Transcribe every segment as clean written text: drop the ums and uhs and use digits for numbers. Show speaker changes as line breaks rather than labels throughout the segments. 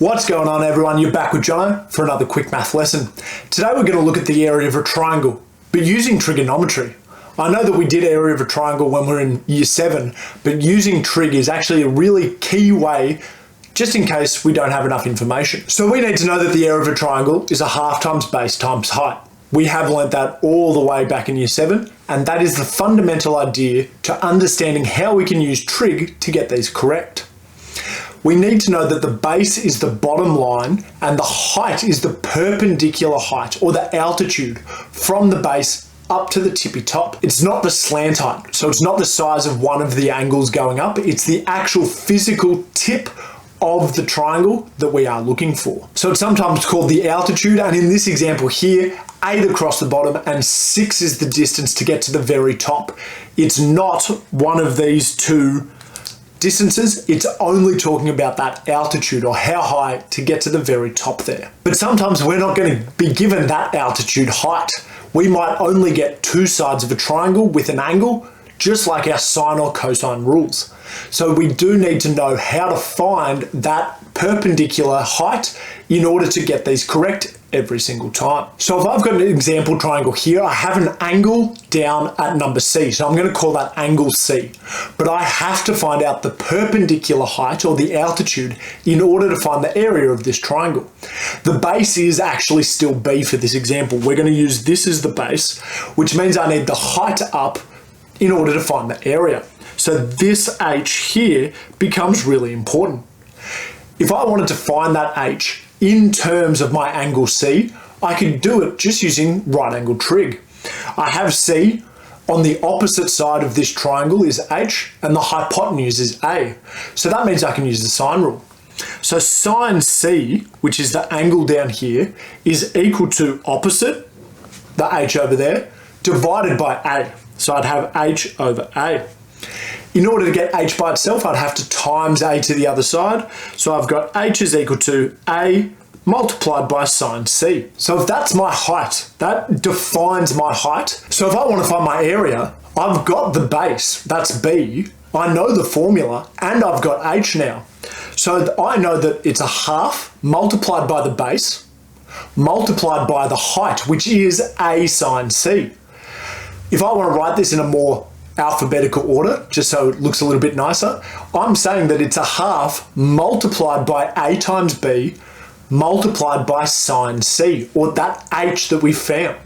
What's going on, everyone? You're back with Jono for another quick math lesson. Today we're going to look at the area of a triangle, but using trigonometry. I know that we did area of a triangle when we were in year 7, but using trig is actually a really key way just in case we don't have enough information. So we need to know that the area of a triangle is a half times base times height. We have learnt that all the way back in year 7, and that is the fundamental idea to understanding how we can use trig to get these correct. We need to know that the base is the bottom line and the height is the perpendicular height or the altitude from the base up to the tippy top. It's not the slant height, so it's not the size of one of the angles going up, it's the actual physical tip of the triangle that we are looking for. So it's sometimes called the altitude, and in this example here, 8 across the bottom and 6 is the distance to get to the very top. It's not one of these two distances, it's only talking about that altitude or how high to get to the very top there. But sometimes we're not going to be given that altitude height. We might only get two sides of a triangle with an angle, just like our sine or cosine rules. So we do need to know how to find that perpendicular height in order to get these correct every single time. So if I've got an example triangle here, I have an angle down at number C. So I'm going to call that angle C. But I have to find out the perpendicular height or the altitude in order to find the area of this triangle. The base is actually still B for this example. We're going to use this as the base, which means I need the height up in order to find the area. So this H here becomes really important. If I wanted to find that H in terms of my angle C, I could do it just using right angle trig. I have C, on the opposite side of this triangle is H, and the hypotenuse is A. So that means I can use the sine rule. So sine C, which is the angle down here, is equal to opposite, the H over there, divided by A. So I'd have H over A. In order to get H by itself, I'd have to times A to the other side. So I've got H is equal to A multiplied by sine C. So if that's my height, that defines my height. So if I want to find my area, I've got the base, that's B. I know the formula, and I've got H now. So I know that it's a half multiplied by the base, multiplied by the height, which is A sine C. If I want to write this in a more alphabetical order, just so it looks a little bit nicer, I'm saying that it's a half multiplied by A times B multiplied by sine C, or that H that we found.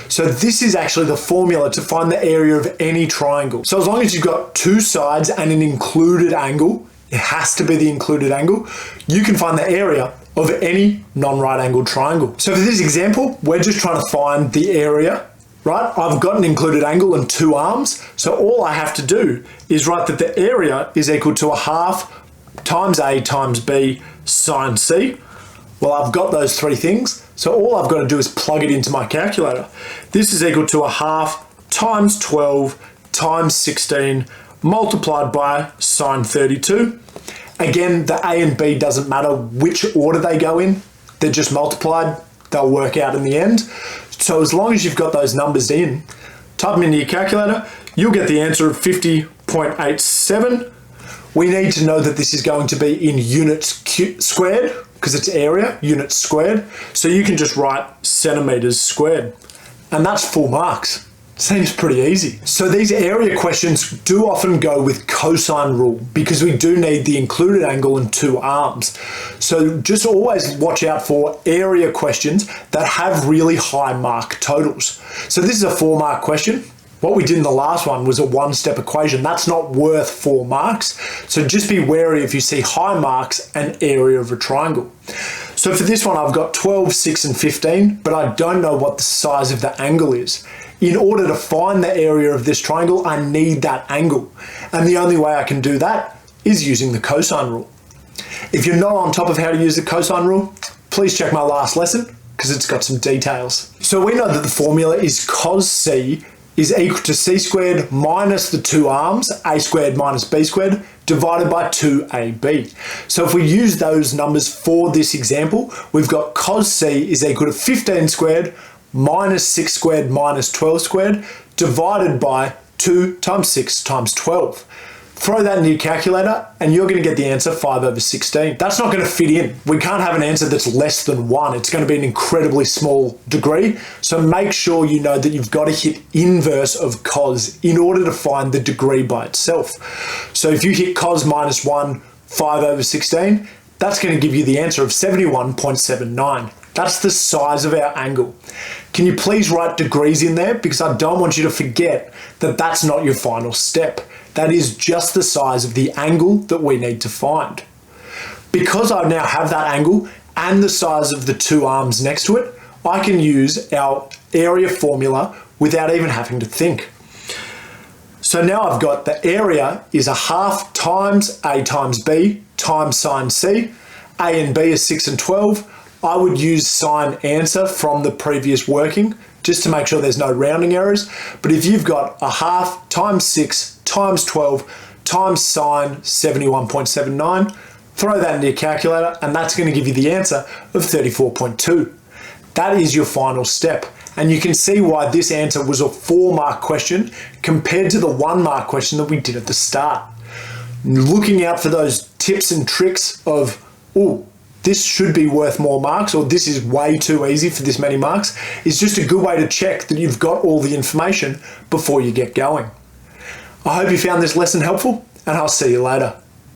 So this is actually the formula to find the area of any triangle. So as long as you've got two sides and an included angle, it has to be the included angle, you can find the area of any non-right angled triangle. So for this example, we're just trying to find the area. Right, I've got an included angle and two arms, so all I have to do is write that the area is equal to a half times A times B sine C. Well, I've got those three things, so all I've got to do is plug it into my calculator. This is equal to a half times 12 times 16 multiplied by sine 32. Again, the A and B doesn't matter which order they go in, they're just multiplied, they'll work out in the end. So as long as you've got those numbers in, type them into your calculator, you'll get the answer of 50.87. We need to know that this is going to be in units squared, because it's area, units squared. So you can just write centimeters squared. And that's full marks. Seems pretty easy. So these area questions do often go with cosine rule because we do need the included angle and two arms. So just always watch out for area questions that have really high mark totals. So this is a 4-mark question. What we did in the last one was a one-step equation. That's not worth 4 marks. So just be wary if you see high marks and area of a triangle. So for this one, I've got 12, 6, and 15, but I don't know what the size of the angle is. In order to find the area of this triangle, I need that angle. And the only way I can do that is using the cosine rule. If you're not on top of how to use the cosine rule, please check my last lesson because it's got some details. So we know that the formula is cos C is equal to C squared minus the two arms, A squared minus B squared, divided by 2AB. So if we use those numbers for this example, we've got cos C is equal to 15 squared minus 6 squared minus 12 squared divided by 2 times 6 times 12. Throw that into your calculator and you're going to get the answer 5/16. That's not going to fit in. We can't have an answer that's less than 1. It's going to be an incredibly small degree. So make sure you know that you've got to hit inverse of cos in order to find the degree by itself. So if you hit cos -1, 5/16, that's going to give you the answer of 71.79. That's the size of our angle. Can you please write degrees in there? Because I don't want you to forget that that's not your final step. That is just the size of the angle that we need to find. Because I now have that angle and the size of the two arms next to it, I can use our area formula without even having to think. So now I've got the area is 1/2 times A times B times sine C. A and B is 6 and 12. I would use sine answer from the previous working just to make sure there's no rounding errors. But if you've got 1/2 times 6 times 12 times sine 71.79, throw that into your calculator and that's going to give you the answer of 34.2. That is your final step. And you can see why this answer was a 4-mark question compared to the 1-mark question that we did at the start. Looking out for those tips and tricks of, oh, this should be worth more marks, or this is way too easy for this many marks, is just a good way to check that you've got all the information before you get going. I hope you found this lesson helpful, and I'll see you later.